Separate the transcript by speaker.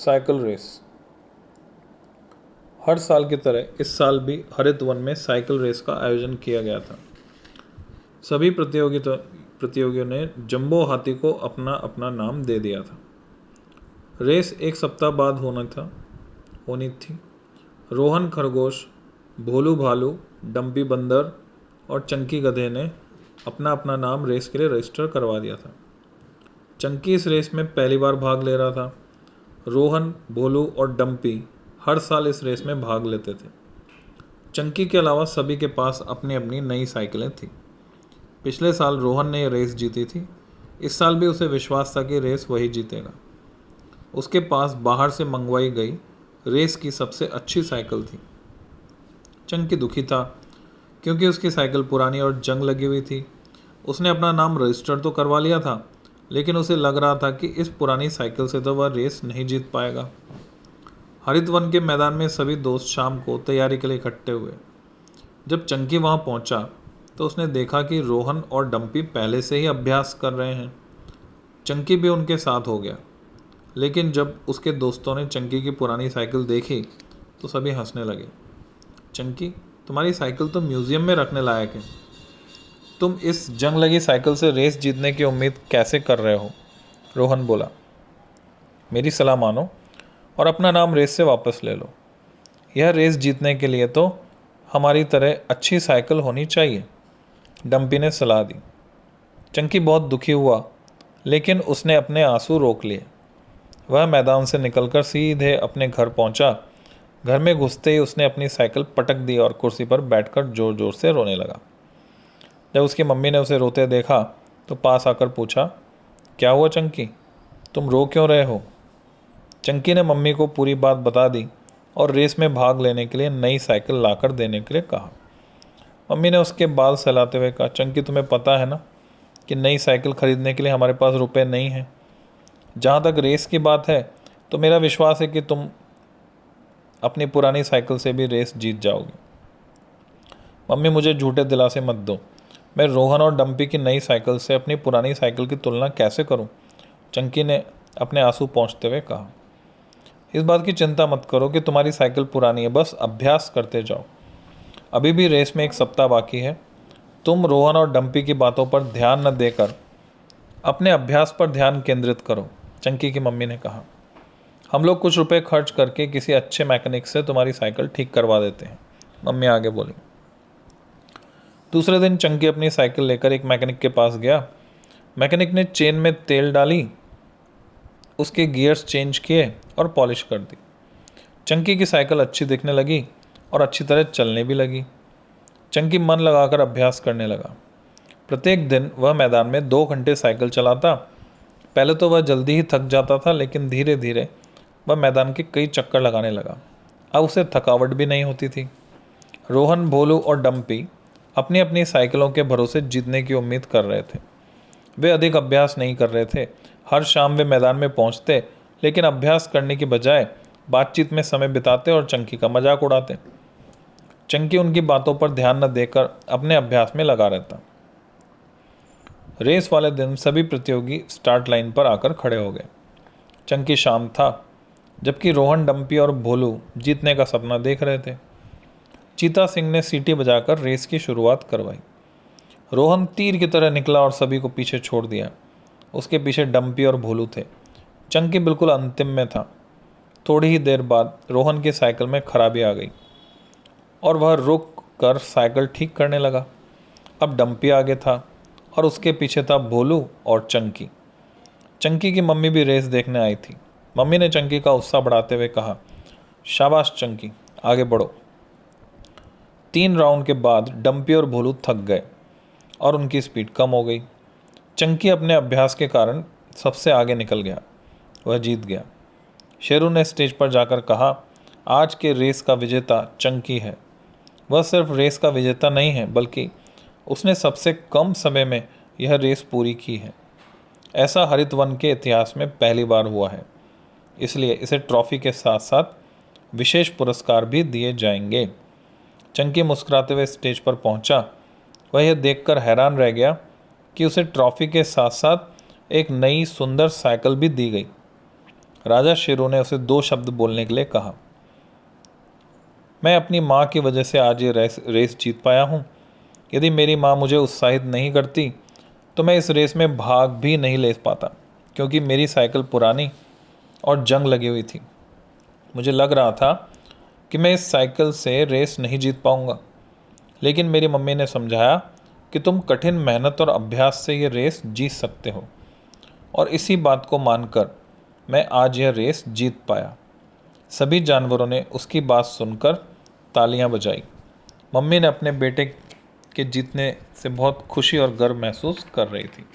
Speaker 1: Cycle race. हर साल की तरह इस साल भी हरित वन में साइकिल रेस का आयोजन किया गया था। सभी प्रतियोगियों ने जंबो हाथी को अपना अपना नाम दे दिया था। रेस एक सप्ताह बाद होनी थी। रोहन खरगोश, भोलू भालू, डम्पी बंदर और चंकी गधे ने अपना अपना नाम रेस के लिए रजिस्टर करवा दिया था। चंकी इस रेस में पहली बार भाग ले रहा था। रोहन, भोलू और डम्पी हर साल इस रेस में भाग लेते थे। चंकी के अलावा सभी के पास अपनी अपनी नई साइकिलें थीं। पिछले साल रोहन ने रेस जीती थी। इस साल भी उसे विश्वास था कि रेस वही जीतेगा। उसके पास बाहर से मंगवाई गई रेस की सबसे अच्छी साइकिल थी। चंकी दुखी था क्योंकि उसकी साइकिल पुरानी और जंग लगी हुई थी। उसने अपना नाम रजिस्टर तो करवा लिया था, लेकिन उसे लग रहा था कि इस पुरानी साइकिल से तो वह रेस नहीं जीत पाएगा। हरित वन के मैदान में सभी दोस्त शाम को तैयारी के लिए इकट्ठे हुए। जब चंकी वहां पहुंचा तो उसने देखा कि रोहन और डम्पी पहले से ही अभ्यास कर रहे हैं। चंकी भी उनके साथ हो गया, लेकिन जब उसके दोस्तों ने चंकी की पुरानी साइकिल देखी तो सभी हंसने लगे। चंकी, तुम्हारी साइकिल तो म्यूजियम में रखने लायक है। तुम इस जंग लगी साइकिल से रेस जीतने की उम्मीद कैसे कर रहे हो? रोहन बोला। मेरी सलाह मानो और अपना नाम रेस से वापस ले लो। यह रेस जीतने के लिए तो हमारी तरह अच्छी साइकिल होनी चाहिए, डम्पी ने सलाह दी। चंकी बहुत दुखी हुआ, लेकिन उसने अपने आंसू रोक लिए। वह मैदान से निकलकर सीधे अपने घर पहुंचा। घर में घुसते ही उसने अपनी साइकिल पटक दी और कुर्सी पर बैठकर जोर जोर से रोने लगा। जब उसकी मम्मी ने उसे रोते देखा तो पास आकर पूछा, क्या हुआ चंकी, तुम रो क्यों रहे हो? चंकी ने मम्मी को पूरी बात बता दी और रेस में भाग लेने के लिए नई साइकिल लाकर देने के लिए कहा। मम्मी ने उसके बाल सहलाते हुए कहा, चंकी तुम्हें पता है ना कि नई साइकिल खरीदने के लिए हमारे पास रुपए नहीं हैं। जहाँ तक रेस की बात है तो मेरा विश्वास है कि तुम अपनी पुरानी साइकिल से भी रेस जीत जाओगे। मम्मी, मुझे झूठे दिलासे मत दो। मैं रोहन और डम्पी की नई साइकिल से अपनी पुरानी साइकिल की तुलना कैसे करूं? चंकी ने अपने आंसू पोंछते हुए कहा। इस बात की चिंता मत करो कि तुम्हारी साइकिल पुरानी है, बस अभ्यास करते जाओ। अभी भी रेस में एक सप्ताह बाकी है। तुम रोहन और डम्पी की बातों पर ध्यान न देकर अपने अभ्यास पर ध्यान केंद्रित करो, चंकी की मम्मी ने कहा। हम लोग कुछ रुपए खर्च करके किसी अच्छे मैकेनिक से तुम्हारी साइकिल ठीक करवा देते हैं, मम्मी आगे बोली। दूसरे दिन चंकी अपनी साइकिल लेकर एक मैकेनिक के पास गया। मैकेनिक ने चेन में तेल डाली, उसके गियर्स चेंज किए और पॉलिश कर दी। चंकी की साइकिल अच्छी दिखने लगी और अच्छी तरह चलने भी लगी। चंकी मन लगाकर अभ्यास करने लगा। प्रत्येक दिन वह मैदान में 2 घंटे साइकिल चलाता। पहले तो वह जल्दी ही थक जाता था, लेकिन धीरे धीरे वह मैदान के कई चक्कर लगाने लगा। अब उसे थकावट भी नहीं होती थी। रोहन, भोलू और डम्पी अपनी अपनी साइकिलों के भरोसे जीतने की उम्मीद कर रहे थे। वे अधिक अभ्यास नहीं कर रहे थे। हर शाम वे मैदान में पहुंचते, लेकिन अभ्यास करने की बजाय बातचीत में समय बिताते और चंकी का मजाक उड़ाते। चंकी उनकी बातों पर ध्यान न देकर अपने अभ्यास में लगा रहता। रेस वाले दिन सभी प्रतियोगी स्टार्ट लाइन पर आकर खड़े हो गए। चंकी शांत था, जबकि रोहन, डम्पी और भोलू जीतने का सपना देख रहे थे। चीता सिंह ने सीटी बजाकर रेस की शुरुआत करवाई। रोहन तीर की तरह निकला और सभी को पीछे छोड़ दिया। उसके पीछे डम्पी और भोलू थे। चंकी बिल्कुल अंतिम में था। थोड़ी ही देर बाद रोहन की साइकिल में खराबी आ गई और वह रुक कर साइकिल ठीक करने लगा। अब डम्पी आगे था और उसके पीछे था भोलू और चंकी। चंकी की मम्मी भी रेस देखने आई थी। मम्मी ने चंकी का उत्साह बढ़ाते हुए कहा, शाबाश चंकी, आगे बढ़ो। 3 राउंड के बाद डम्पी और भोलू थक गए और उनकी स्पीड कम हो गई। चंकी अपने अभ्यास के कारण सबसे आगे निकल गया। वह जीत गया। शेरू ने स्टेज पर जाकर कहा, आज के रेस का विजेता चंकी है। वह सिर्फ रेस का विजेता नहीं है, बल्कि उसने सबसे कम समय में यह रेस पूरी की है। ऐसा हरित वन के इतिहास में पहली बार हुआ है, इसलिए इसे ट्रॉफी के साथ साथ विशेष पुरस्कार भी दिए जाएंगे। चंकी मुस्कुराते हुए स्टेज पर पहुंचा। वह यह देखकर हैरान रह गया कि उसे ट्रॉफी के साथ साथ एक नई सुंदर साइकिल भी दी गई। राजा शेरों ने उसे 2 शब्द बोलने के लिए कहा। मैं अपनी माँ की वजह से आज ये रेस जीत पाया हूँ। यदि मेरी माँ मुझे उत्साहित नहीं करती तो मैं इस रेस में भाग भी नहीं ले पाता, क्योंकि मेरी साइकिल पुरानी और जंग लगी हुई थी। मुझे लग रहा था कि मैं इस साइकिल से रेस नहीं जीत पाऊँगा, लेकिन मेरी मम्मी ने समझाया कि तुम कठिन मेहनत और अभ्यास से ये रेस जीत सकते हो, और इसी बात को मानकर मैं आज यह रेस जीत पाया। सभी जानवरों ने उसकी बात सुनकर तालियां बजाई। मम्मी ने अपने बेटे के जीतने से बहुत खुशी और गर्व महसूस कर रही थी।